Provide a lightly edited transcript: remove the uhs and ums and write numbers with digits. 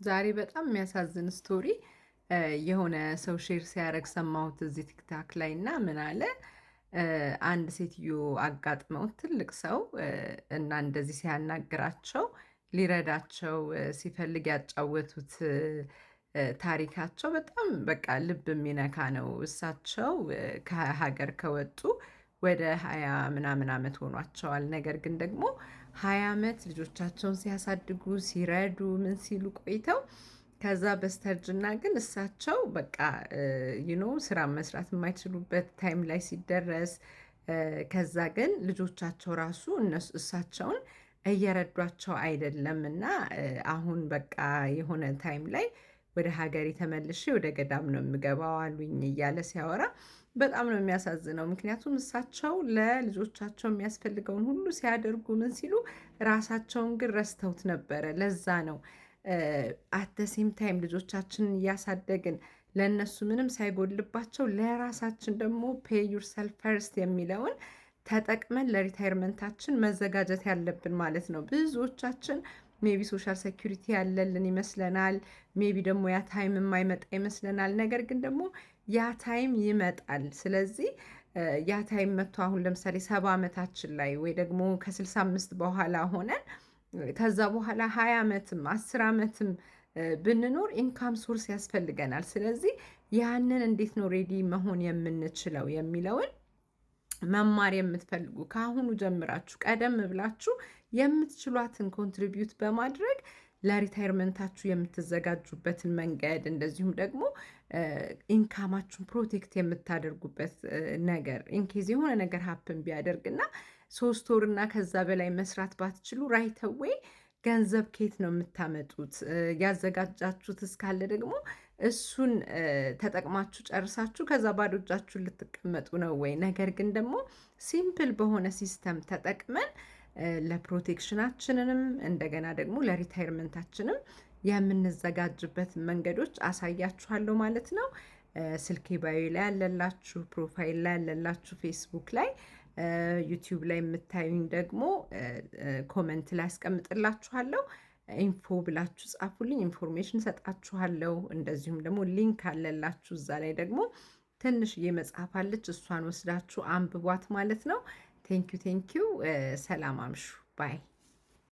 ዛሬ በጣም የሚያሳዝን ስቶሪ የሆነ ሰው ሼር ሲያደርግ ሰማሁት እዚህ ቲክታክ ላይ እና ምን አለ አንድ ሴትዮ አጋጥመውት ትልቅ ሰው እና እንደዚህ ሲያናግራቸው ሊረዳቸው ሲፈልግ ያጫወቱት ታሪካቸው በጣም በቃ ልብ የሚነካ ነው። እሳቸው ከሀገር ከወጡ ወደ 20 ምናምን ዓመት ሆኗቸዋል። ነገር ግን ደግሞ 20 ዓመት ልጆቻቸውን ሲያሳድጉ ሲረዱ ምን ሲሉ ቆይተው ከዛ በስተርጅና ግን እሳቸው በቃ ስራ መስራት የማይችሉበት ታይም ላይ ሲደረስ ከዛ ግን ልጆቻቸው ራሱ እሳቸውን እየረዷቸው አይደለም እና አሁን በቃ የሆነ ታይም ላይ ወደ ሀገሬ ተመልሼ ወደ ገዳም ነው የምገባው አሉኝ እያለ ሲያወራ በጣም ነው የሚያሳዝነው። ምክንያቱም እሳቸው ለልጆቻቸው የሚያስፈልገውን ሁሉ ሲያደርጉ ምን ሲሉ ራሳቸውን ግን ረስተውት ነበረ። ለዛ ነው አት ሴም ታይም ልጆቻችንን እያሳደግን ለእነሱ ምንም ሳይጎልባቸው ለራሳችን ደግሞ ፔይ ዩርሰልፍ ፈርስት የሚለውን ተጠቅመን ለሪታይርመንታችን መዘጋጀት ያለብን ማለት ነው። ብዙዎቻችን ሜቢ ሶሻል ሴኩሪቲ ያለልን ይመስለናል። ሜቢ ደግሞ ያ ታይም የማይመጣ ይመስለናል። ነገር ግን ደግሞ ያ ታይም ይመጣል። ስለዚህ ያ ታይም መጥቶ አሁን ለምሳሌ 70 ዓመታችን ላይ ወይ ደግሞ ከ65 በኋላ ሆነን ከዛ በኋላ 20 ዓመትም 10 ዓመትም ብንኖር ኢንካም ሶርስ ያስፈልገናል። ስለዚህ ያንን እንዴት ነው ሬዲ መሆን የምንችለው የሚለውን መማር የምትፈልጉ ከአሁኑ ጀምራችሁ ቀደም ብላችሁ የምትችሏትን ኮንትሪቢዩት በማድረግ ለሪታይርመንታችሁ የምትዘጋጁበትን መንገድ እንደዚሁም ደግሞ ኢንካማችሁን ፕሮቴክት የምታደርጉበት ነገር ኢንኬዝ የሆነ ነገር ሀፕን ቢያደርግና 3 ወር እና ከዛ በላይ መስራት ባትችሉ ራይተዌይ ገንዘብ ከየት ነው የምታመጡት? ያዘጋጃችሁት እስካለ ደግሞ እሱን ተጠቅማችሁ ጨርሳችሁ ከዛ ባዶ እጃችሁን ልትቀመጡ ነው ወይ? ነገር ግን ደግሞ ሲምፕል በሆነ ሲስተም ተጠቅመን ለፕሮቴክሽናችንንም እንደገና ደግሞ ለሪታይርመንታችንም የምንዘጋጅበት መንገዶች አሳያችኋለሁ ማለት ነው። ስልኬ ባዮ ላይ ያለላችሁ፣ ፕሮፋይል ላይ ያለላችሁ፣ ፌስቡክ ላይ ዩቲዩብ ላይ የምታዩኝ ደግሞ ኮመንት ላይ አስቀምጥላችኋለሁ። ኢንፎ ብላችሁ ጻፉልኝ፣ ኢንፎርሜሽን ሰጣችኋለሁ። እንደዚሁም ደግሞ ሊንክ አለላችሁ እዛ ላይ ደግሞ ትንሽዬ መጽሐፍ አለች፣ እሷን ወስዳችሁ አንብቧት ማለት ነው። ቴንኪዩ። ሰላም አምሹ ባይ